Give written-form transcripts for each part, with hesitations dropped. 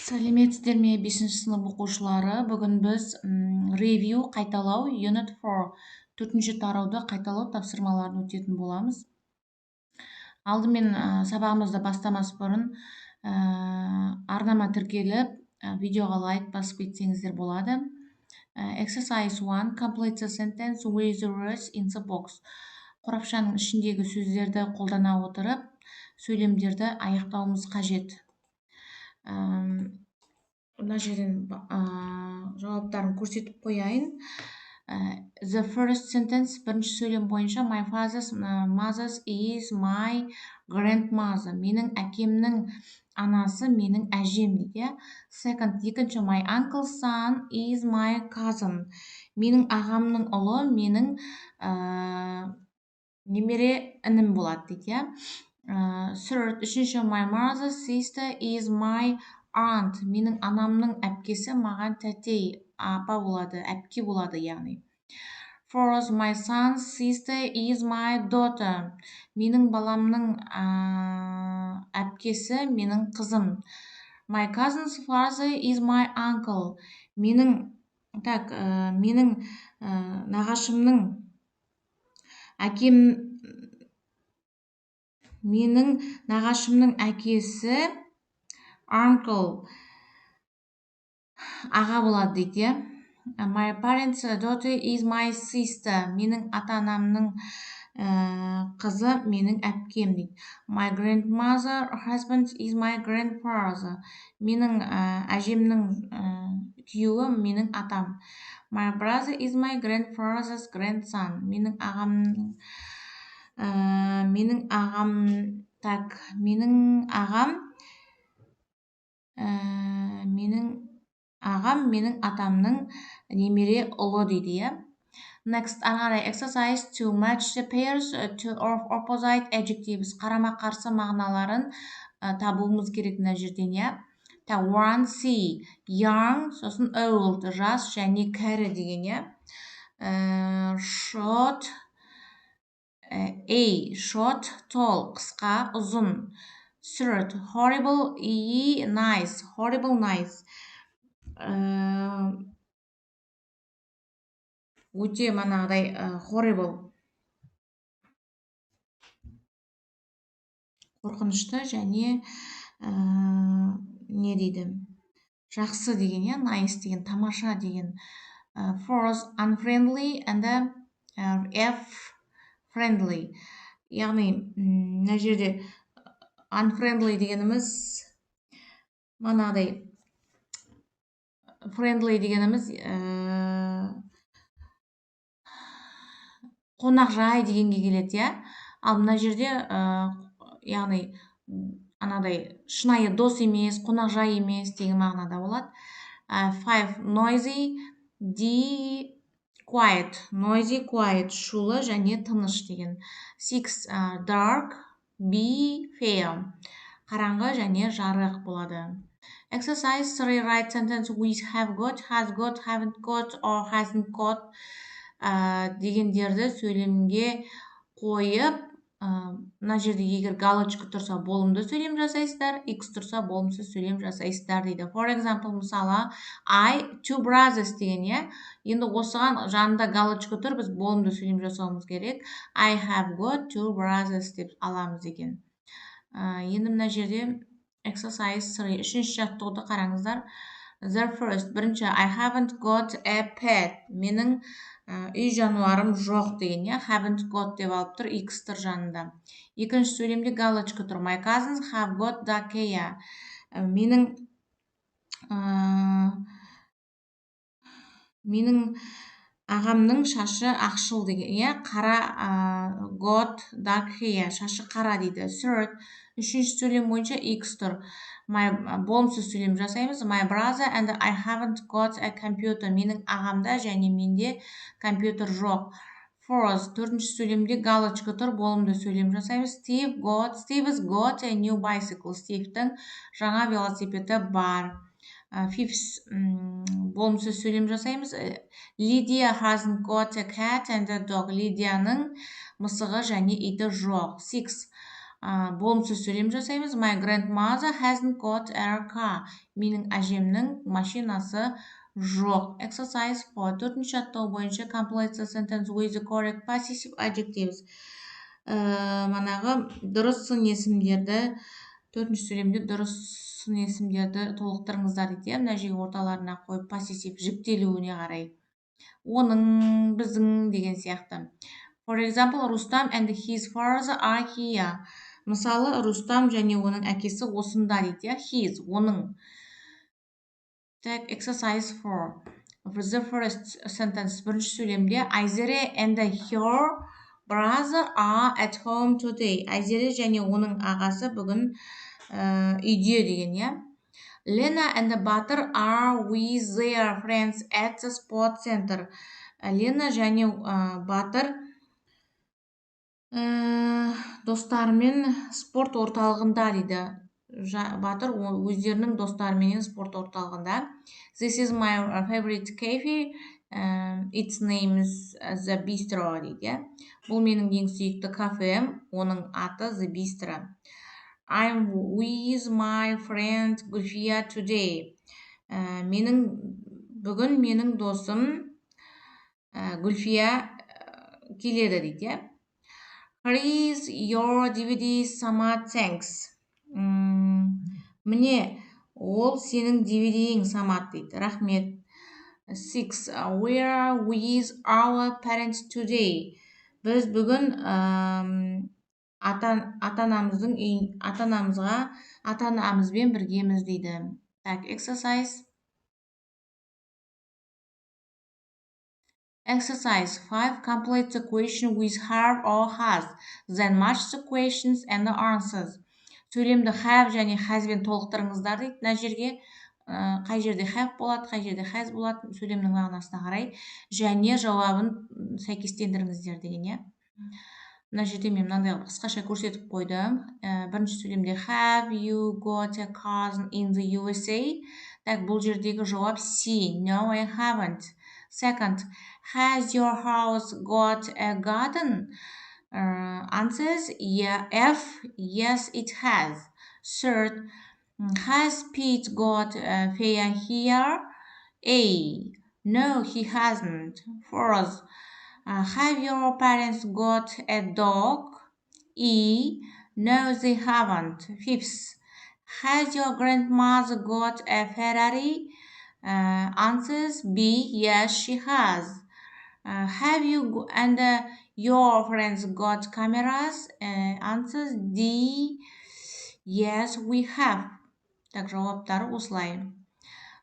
Сәлеметсіздер ме 5-ші сынып оқушылары? Бүгін біз ревью қайталау Unit 4 4-ші тарауды қайталау тапсырмаларын өтетін боламыз. Алдымен сабағымызды бастамас бұрын арнама тіркеліп, видеоға лайк басып кетсеңіздер болады. Exercise 1. Complete the sentence with the words in the box. Қорапшаның ішіндегі сөздерді қолдана отырып, сөйлемдерді аяқтауымыз қажет. Мына жерден жауаптарын көрсетіп қояйын. The first sentence, бірінші сөйлем бойынша, my father's mother is my grandmother. Менің әкемнің анасы менің әжем дейді. Second, екінші, my uncle's son is my cousin. Менің ағамның ұлы менің немере інім болады дейді. Third, үшінші, my mother's sister is my aunt. Менің анамның әпкесі маған тәтей, апа болады, әпке болады, яғни. Fourth, my son's sister is my daughter. Менің баламның әпкесі менің қызым. My cousin's father is my uncle. Менің нағашымның әкесі uncle аға болады дейді. My parents' daughter is my sister. Менің ата-анамның қызы менің әпкем дейді. My grandmother husband is my grandfather. Менің әжемнің күйеуі менің атам. My brother is my grandfather's grandson. Менің ағам менің атамның немере ұлы дейді. Next, ары exercise to match the pairs of opposite adjectives. Қарама-қарсы мағыналарын табуымыз керек мына жерден. One, see, young, сосын old, жас және кәрі деген. Short, short, tall, қысқа, ұзын. Third, horrible, nice, horrible, nice. Өте манағыдай horrible, қорқынышты және не дейді? Жақсы деген, nice деген, тамаша деген. Fourth, unfriendly and friendly. Яғни, мына жерде unfriendly дегеніміз манағыдай, friendly дегеніміз қонақжай дегенге келеді, ал мына жерде яғни анадай шынайы дос емес, қонақжай емес деген мағынада болады. Five, noisy, quiet. Noisy, quiet, шулы және тыныш деген. Six, dark, fair. Қараңғы және жарық болады. Exercise 3, write sentence with have got, has got, haven't got, or hasn't got дегендерді сөйлемге қойып, мына жерде егер галочка тұрса болымды сөйлем жасайсыздар, X тұрса болымсыз сөйлем жасайсыздар дейді. For example, мысалы, I, two brothers деген, енді осыған жанында галочка тұр, біз болымды сөйлем жасауымыз керек. I have got two brothers деп аламыз екен. Енді мына жерде exercise 3, үшінші жаттығуды қараңыздар. The first, бірінші, I haven't got a pet. Менің үй жануарым жоқ деген, haven't got деп алып тұр, X тұр жанында. Екінші сөйлемде галочка тұр. My cousins have got dark hair. Менің ағамның шашы ақшыл деген, қара, got dark hair, шашы қара дейді. Third, үшінші сөйлем бойынша X тұр. Болымсыз сөйлем жасаймыз. My brother and I haven't got a computer. Менің ағамда және менде компьютер жоқ. Fourth, төртінші сөйлемде галочка тұр, болымды сөйлем жасаймыз. Steve's got a new bicycle. Стивтің жаңа велосипеді бар. Fifth, болымсыз сөйлем жасаймыз. Lydia hasn't got a cat and a dog. Лидияның мысығы және иті жоқ. Six, болымсыз сөйлем жасаймыз. My grandmother hasn't got a car. Менің әжемнің машинасы жоқ. Exercise 4. Төртінші аттау бойынша complete the sentence with the correct possessive adjectives. Манағы дұрыс сын есімдерді, төртінші сөйлемде дұрыс сын есімдерді толықтырыңыздар дейді. Мына жерге орталарына қойып поссессив жіктелуіне қарай. Оның, біздің деген сияқты. For example, Rustam and his father are here. Мысалы, Рустам және оның әкесі осында дейді. His, оның. Так, exercise 4. For the first sentence, бірінші сөйлемде Айзере and her brother are at home today. Айзере және оның ағасы бүгін үйде деген, я. Lena and Butter are with their friends at the sport center. Лена және Батыр достарымен спорт орталығында дейді. Батыр өздерінің достарымен спорт орталығында. This is my favorite cafe. Its name is The Bistro дейді. Бұл менің ең сүйікті кафем, оның аты The Bistro. I'm with my friend Gulfiya today. Бүгін менің досым Гүлфия келеді дейді. Here is your DVD, Самат, thanks. Міне, ол сенің DVD-ің, Самат дейді. Рахмет. 6. We are with our parents today. Біз бүгін ата-анамызбен біргеміз дейді. Так, exercise. Exercise 5. Complete the question with have or has. Then match the questions and the answers. Сөйлемді have және has-бен толықтырыңыздар дейді. Мына жерге қай жерде have болады, қай жерде has болады, сөйлемнің мағынасына қарай, және жауабын сәйкестендіріңіздер деген, я. Мына жерде мен мынандай қысқаша көрсетіп қойдым. Бірінші сөйлемде have you got a cousin in the USA? Так, бұл жердегі жауап C. No, I haven't. Second, has your house got a garden? Answers F. Yes, it has. Third, has Pete got a fair here? A. No, he hasn't. Fourth, have your parents got a dog? E. No, they haven't. Fifth, has your grandmother got a Ferrari? Answers B. Yes, she has. Have you and your friends got cameras? Answers D. Yes, we have. Так, жауаптары осылай.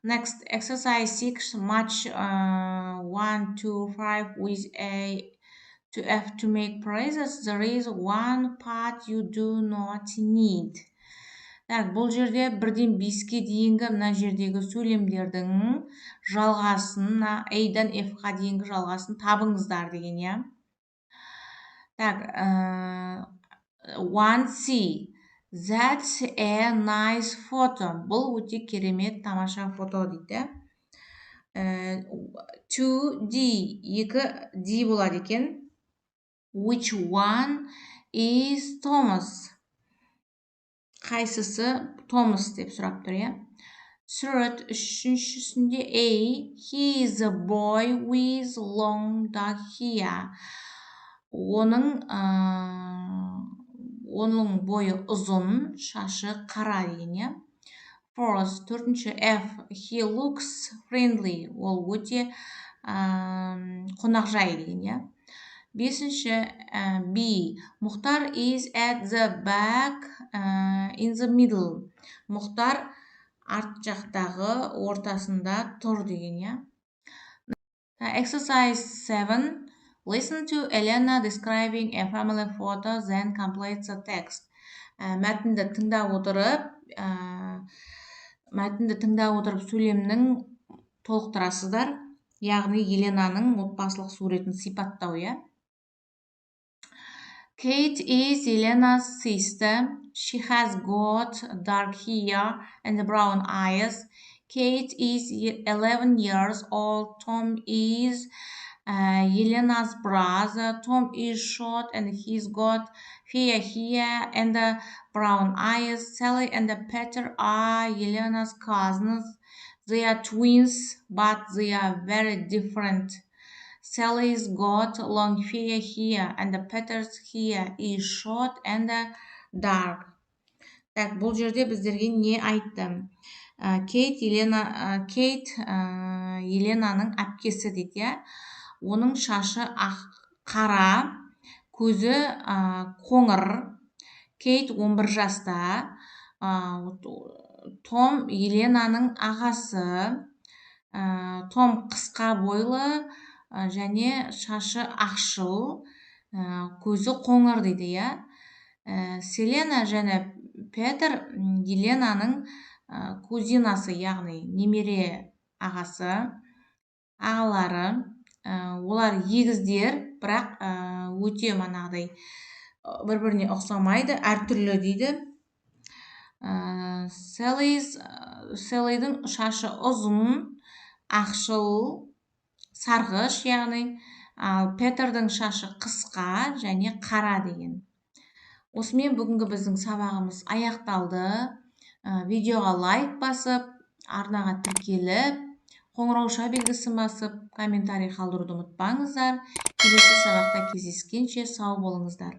Next, exercise 6. Match 1 to 5 with A to F to make phrases. There is one part you do not need. Так, бұл жерде 1-ден 5-ке дейінгі мына жердегі сөйлемдердің жалғасын, A-дан F-қа дейінгі жалғасын табыңыздар деген, я. Так, 1C. That's a nice photo. Бұл өте керемет, тамаша фото дейді. 2D. 2D болады екен. Which one is Thomas? Қайсысы Томас деп сұрап тұр, я. Third, үшіншісінде A. He is a boy with long dark hair. Оның бойы ұзын, шашы қара деген, я. Fourth, төртінші F. He looks friendly. Ол өте қонақжай деген, я. Бесінші B. Мұхтар is at the back in the middle. Мұхтар арт жақтағы ортасында тұр деген, я. Exercise 7. Listen to Elena describing a family photo, then complete the text. Мәтінді тыңдап отырып сөйлемнің толықтырасыздар, яғни Еленаның отбасылық суретін сипаттау, я. Kate is Elena's sister. She has got dark hair and brown eyes. Kate is 11 years old. Tom is Elena's brother. Tom is short and he's got fair hair and brown eyes. Sally and Peter are Elena's cousins. They are twins, but they are very different. Sally's got long fair hair and Peter's hair is short and dark. Так, бұл жерде біздерге не айтты? Кейт Еленаның әпкесі дейді, иә. Оның шашы қара, көзі қоңыр. Кейт 11 жаста. Том Еленаның ағасы. Том қысқа бойлы және шашы ақшыл, көзі қоңыр дейді, иә. Селена және Петер Еленаның кузинасы, яғни немере ағалары. Олар егіздер, бірақ өте манағыдай бір-біріне ұқсамайды, әртүрлі дейді. Селлидің шашы ұзын, ақшыл, сарғыш, яғни, ал Петердің шашы қысқа және қара деген. Осымен бүгінгі біздің сабағымыз аяқталды. Видеоға лайк басып, арнаға тіркеліп, қоңырауша белгісін басып, комментарий қалдыруды ұмытпаңыздар. Келесі сабақта кездескенше сау болыңыздар.